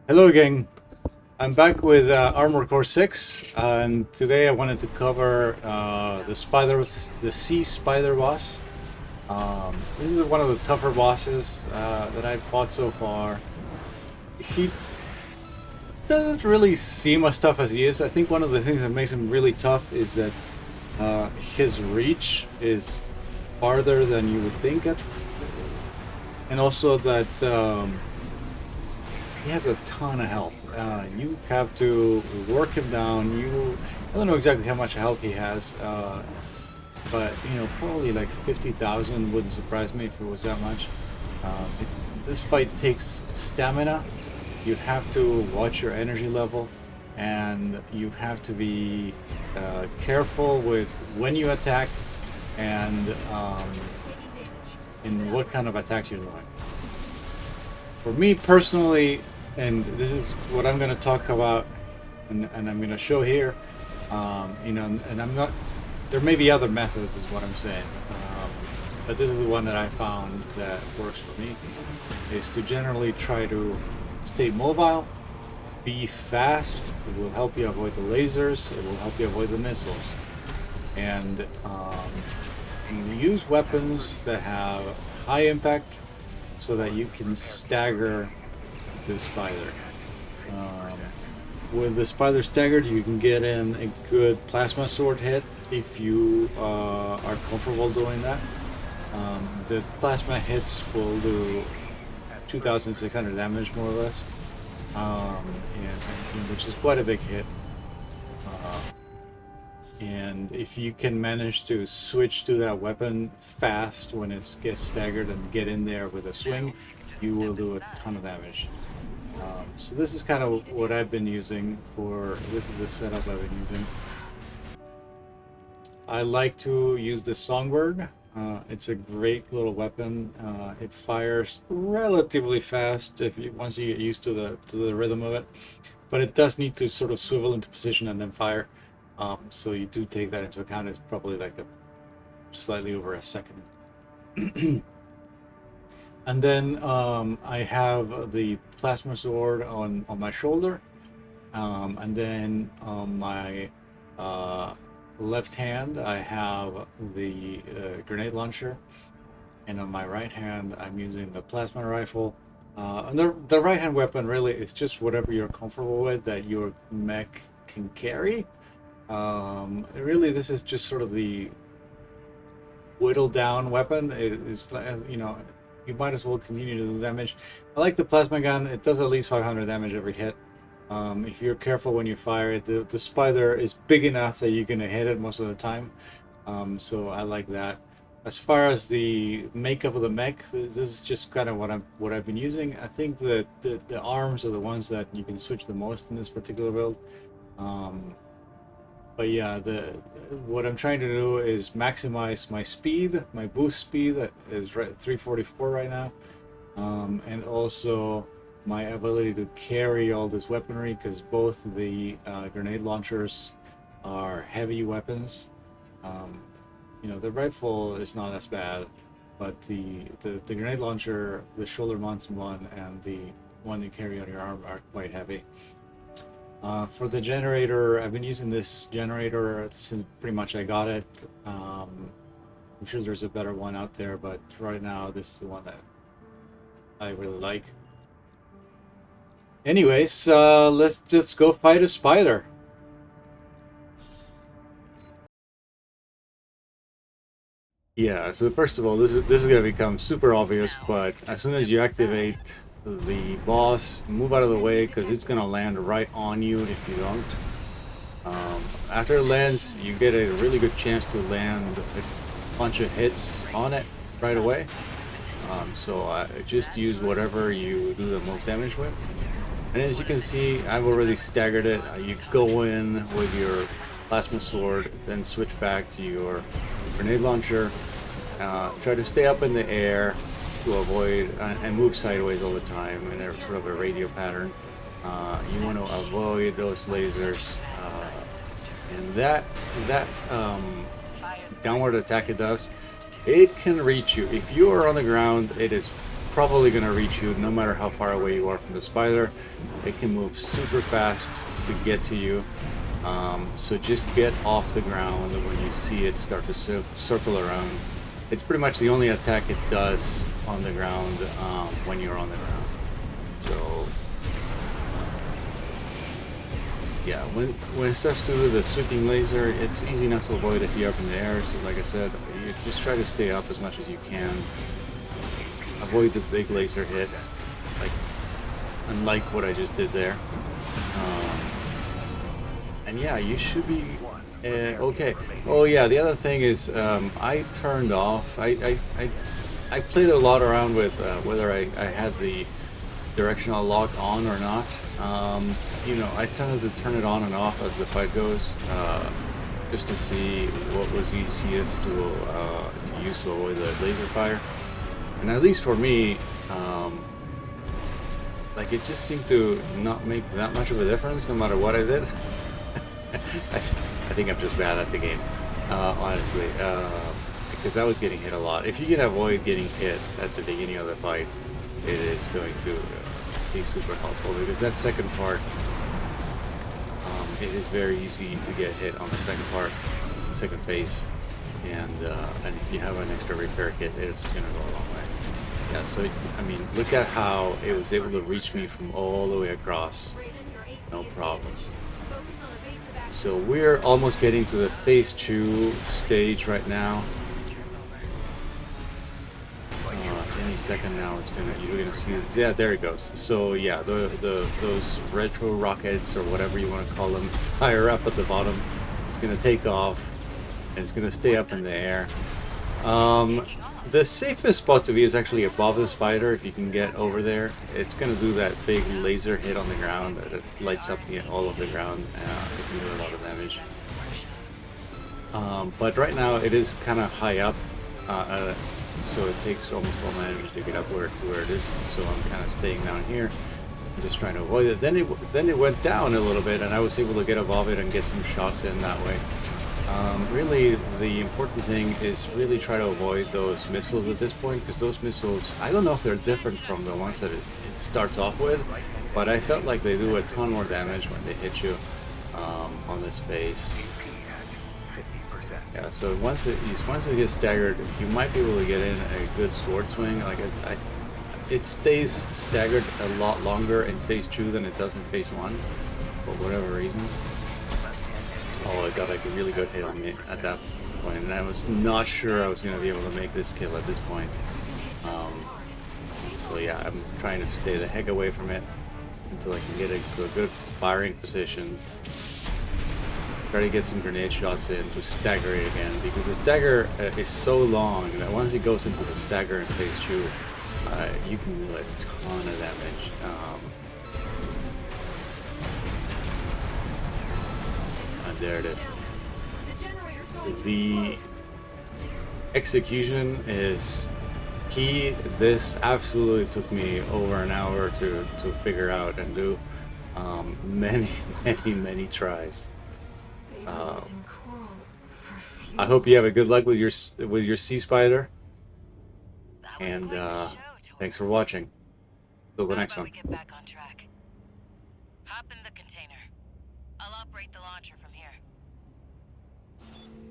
Hello again. I'm back with Armor Core 6, and today I wanted to cover the sea spider boss. This is one of the tougher bosses that I've fought so far. He doesn't really seem as tough as he is. I think one of the things that makes him really tough is that his reach is farther than you would think it, and also that he has a ton of health. You have to work him down. I don't know exactly how much health he has, but probably like 50,000 wouldn't surprise me if it was that much. This fight takes stamina. You have to watch your energy level, and you have to be careful with when you attack and in what kind of attacks you're doing. For me personally, and this is what I'm going to talk about, and I'm going to show here, and I'm not. There may be other methods, is what I'm saying, but this is the one that I found that works for me. Is to generally try to stay mobile, be fast. It will help you avoid the lasers. It will help you avoid the missiles, and use weapons that have high impact so that you can stagger the spider. With the spider staggered, you can get in a good plasma sword hit if you are comfortable doing that. The plasma hits will do 2,600 damage, more or less, which is quite a big hit. And if you can manage to switch to that weapon fast when it gets staggered and get in there with a swing, you will do a ton of damage. So this is kind of what I've been using this is the setup I've been using. I like to use the Songbird. It's a great little weapon. It fires relatively fast once you get used to the rhythm of it, but it does need to sort of swivel into position and then fire. So you do take that into account. It's probably like slightly over a second. And then I have the plasma sword on my shoulder, and then on my left hand I have the grenade launcher, and on my right hand I'm using the plasma rifle. And the right hand weapon really is just whatever you're comfortable with that your mech can carry. Really, this is just sort of the whittled down weapon. It is, you might as well continue to do damage. I like the plasma gun. It does at least 500 damage every hit. If you're careful when you fire it, the spider is big enough that you're gonna hit it most of the time. So I like that. As far as the makeup of the mech, this is just kind of what I've been using. I think that the arms are the ones that you can switch the most in this particular build. But yeah, what I'm trying to do is maximize my speed, my boost speed that is right 344 right now, and also my ability to carry all this weaponry, because both the grenade launchers are heavy weapons. The rifle is not as bad, but the grenade launcher, the shoulder mounted one, and the one you carry on your arm are quite heavy. For the generator, I've been using this generator since pretty much I got it. I'm sure there's a better one out there, but right now this is the one that I really like. Anyways, let's just go fight a spider. Yeah, so first of all, this is gonna become super obvious, but as soon as you activate the boss, move out of the way, because it's gonna land right on you if you don't. After it lands, you get a really good chance to land a bunch of hits on it right away. So I just use whatever you do the most damage with. And as you can see, I've already staggered it. You go in with your plasma sword, then switch back to your grenade launcher. Try to stay up in the air to avoid and move sideways all the time in a sort of a radio pattern. You want to avoid those lasers, and that downward attack it does. It can reach you if you are on the ground. It is probably gonna reach you no matter how far away you are from the spider. It can move super fast to get to you. So just get off the ground when you see it start to circle around. It's pretty much the only attack it does on the ground when you're on the ground. So yeah, when it starts to do the sweeping laser, it's easy enough to avoid if you're up in the air. So like I said, you just try to stay up as much as you can. Avoid the big laser hit, like unlike what I just did there. And yeah, you should be okay. Oh yeah, the other thing is I turned off. I played a lot around with whether I had the directional lock on or not. You know, I tended to turn it on and off as the fight goes, just to see what was easiest to use to avoid the laser fire. And at least for me, like it just seemed to not make that much of a difference no matter what I did. I think I'm just bad at the game, honestly, because I was getting hit a lot. If you can avoid getting hit at the beginning of the fight, it is going to be super helpful, because that second part, it is very easy to get hit on the second phase, and if you have an extra repair kit, it's gonna go a long way. Yeah, so I mean, look at how it was able to reach me from all the way across, no problem. So we're almost getting to the phase 2 stage right now. Any second now, you're gonna see. Yeah, there it goes. So yeah, those retro rockets or whatever you want to call them fire up at the bottom. It's gonna take off, and it's gonna stay up in the air. The safest spot to be is actually above the spider. If you can get over there, it's gonna do that big laser hit on the ground that lights up all of the ground. It can do a lot of damage. But right now it is kind of high up, so it takes almost all my energy to get up to where it is. So I'm kind of staying down here, I'm just trying to avoid it. Then it went down a little bit, and I was able to get above it and get some shots in that way. Really, the important thing is really try to avoid those missiles at this point, because those missiles, I don't know if they're different from the ones that it starts off with, but I felt like they do a ton more damage when they hit you on this phase. Yeah, so once it gets staggered, you might be able to get in a good sword swing. Like it stays staggered a lot longer in phase 2 than it does in phase 1, for whatever reason. Oh, it got like a really good hit on me at that point, and I was not sure I was going to be able to make this kill at this point. So yeah, I'm trying to stay the heck away from it until I can get to a good firing position. Try to get some grenade shots in to stagger it again, because the stagger is so long that once it goes into the stagger in phase 2, you can do a ton of damage. There it is. The execution is key. This absolutely took me over an hour to figure out and do. Many tries. I hope you have a good luck with your sea spider. And thanks for watching. Till the next one.